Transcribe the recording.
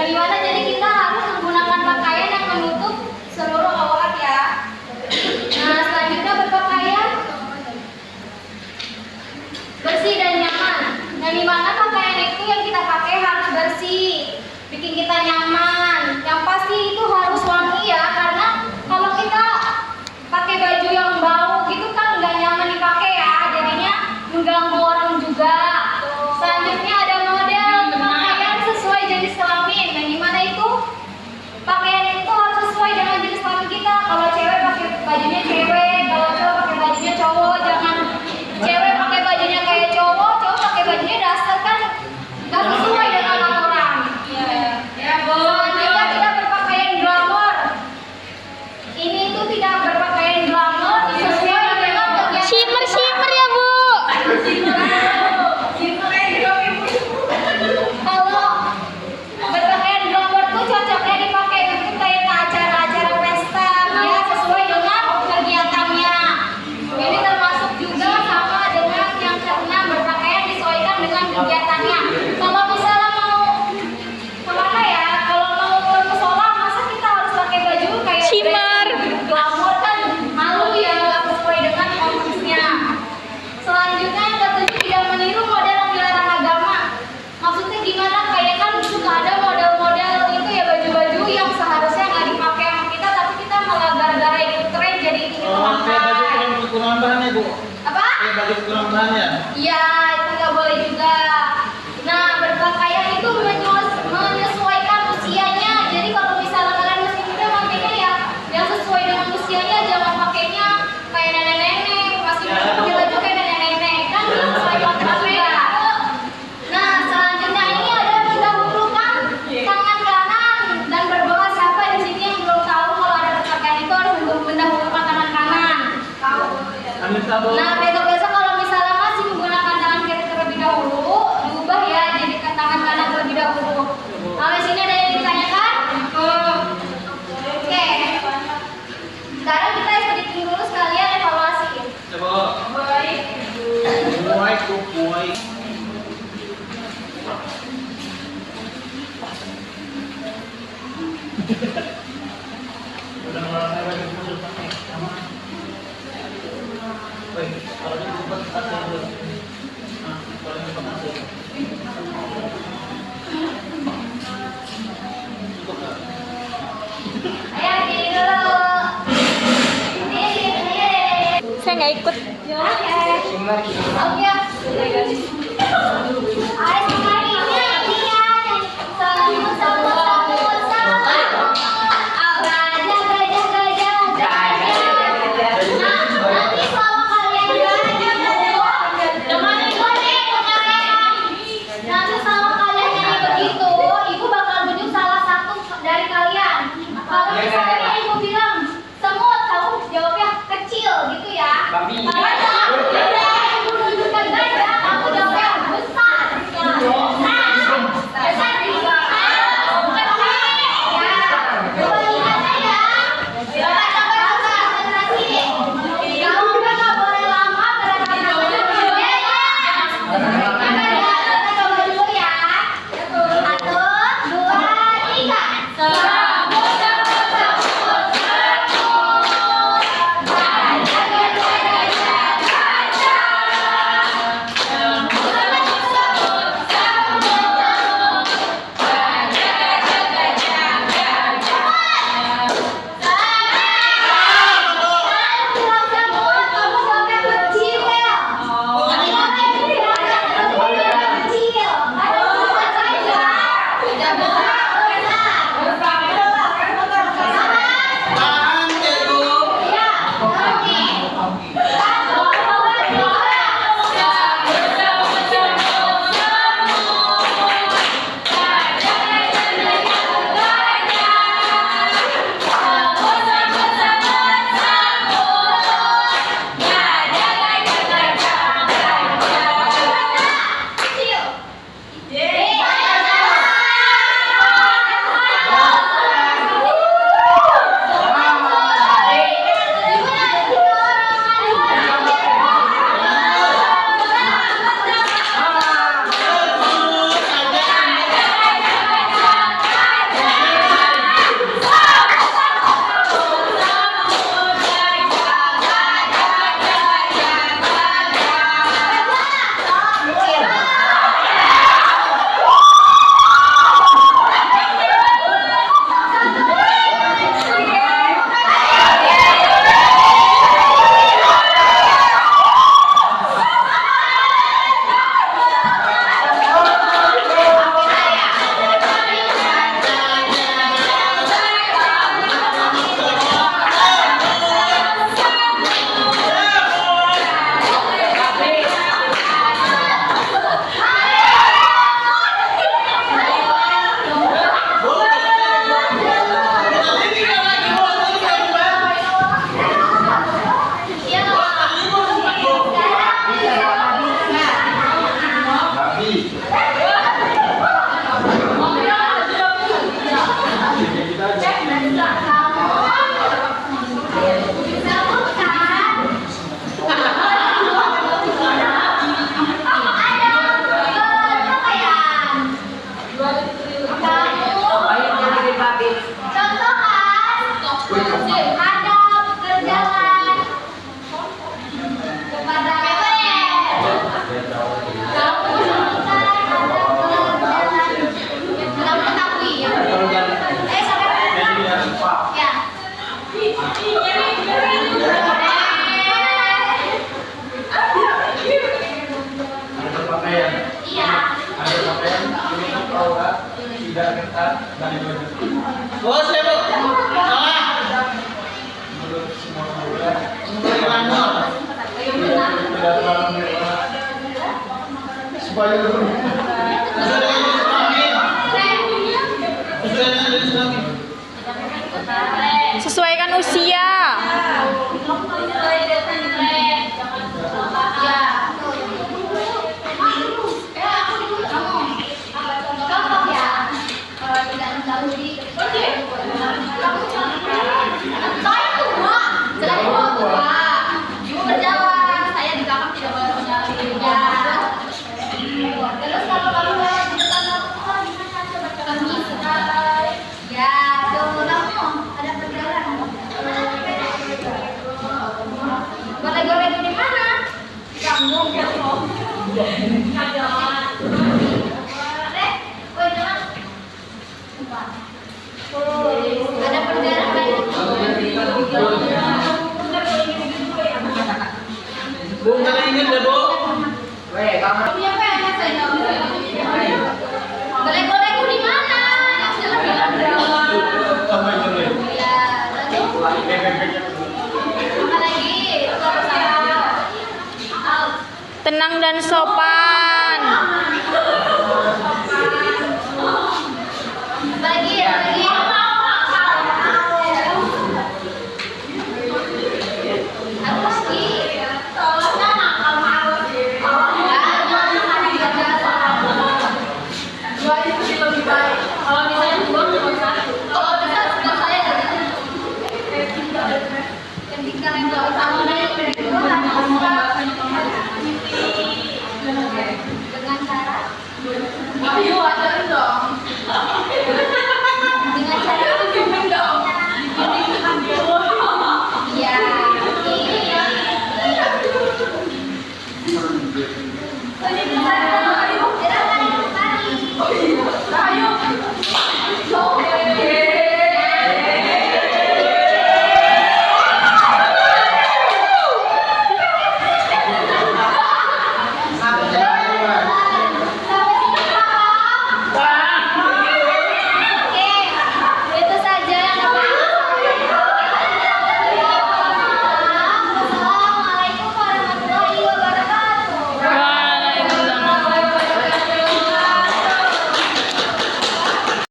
Yang dimana jadi kita harus menggunakan pakaian yang menutup seluruh aurat ya. Nah, selanjutnya berpakaian bersih dan nyaman. Yang dimana pakaian itu yang kita pakai harus bersih, bikin kita nyaman. Yang pasti itu harus wangi ya, karena kalau kita pakai baju yang bau gitu kan nggak nyaman dipakai ya, jadinya mengganggu orang juga. Selanjutnya ada model pakaian sesuai jenis kelamin. Yang dimana itu pakaian itu harus sesuai dengan jenis kelamin kita. Kalau cewek pakai bajunya cewek, kalau cowok pakai bajunya cowok. Jangan cewek pakai bajunya kayak cowok, cowok pakai bajunya daster kan nggak sesuai dengan orang. Selanjutnya tidak berpakaian glamor. Ini itu tidak berpakaian glamor sesuai dengan kegiatan. Shimmer ya Bu. Kalau berpakaian glamor tuh cocoknya dipakai untuk kayak ke acara-acara pesta ya, sesuai dengan kegiatannya. Ini termasuk juga sama dengan yang keenam, berpakaian disesuaikan dengan kegiatannya. Kalau misalnya mau kemana ya, kalau mau ke musola, masa kita harus pakai baju kayak Shimmer. glamor kan malu ya, nggak sesuai dengan konteksnya. Selanjutnya yang ketujuh, tidak meniru model yang dilarang agama. Maksudnya gimana? Kayak kan suka ada model-model itu ya, baju-baju yang seharusnya nggak dipakai sama kita, tapi kita malah gara-gara ikut tren jadi ikut Kayak baju pakai. kurang bahannya Bu. Apa? Kayak baju kurang bahannya. Iya, itu nggak boleh juga. Nah, berpakaian itu menyesuaikan usianya. Jadi kalau misalnya kalian masih muda, makanya ya yang sesuai dengan usianya, jangan pakainya kayak nenek-nenek. Masih muda pakai baju kayak nenek-nenek, kan itu sesuai konteks juga. Nah, selanjutnya ini ada mendahulukan tangan kanan dan berdoa. Siapa di sini yang belum tahu kalau ada berpakaian itu harus mendahulukan tangan kanan? Tahu. Ambil sabun. Nah, besok-besok kalau misalnya masih menggunakan tangan kiri terlebih dahulu, diubah ya jadi tangan kanan terlebih dahulu. Kalau di sini ada yang ditanyakan? Oke. Sekarang kita sedikit dulu sekalian evaluasi. Coba. Baik. Muai. Udah mulai baju masuk pakai sama. Baik, kalau ini cepat kasih dulu. Nah, kalau ini cepat kasih. Cukup nggak? Ayo diri dulu. Diri. Saya nggak ikut. Oke. Oke. Ayo semuanya ini ya. Sama. Nanti selama kalian nyanyi begitu, ibu bakal tunjuk salah satu dari kalian. Kalau misalnya ibu bilang semut, kamu jawabnya kecil gitu ya. Kalau ibu tunjukkan gajah, kamu jawabnya tidak ketat dari wajah. Bos ya bu, salah. Menurut semua bulan, semua tidak terlalu mewah. Supaya Sesuaikan usia. Terus kalau kamu di depan aku gimana? Coba kami sekali. Ya, tuh kamu ada perjalanan. Goreng-goreng di mana? Kampung. Ada perjalanan lain. Bu, nggak ingat ya bu? Punya pengen saya goreng-goreng di mana? Yang sudah bilang Sampai dulu. ya, lalu apa lagi? Out. Tenang dan sopan.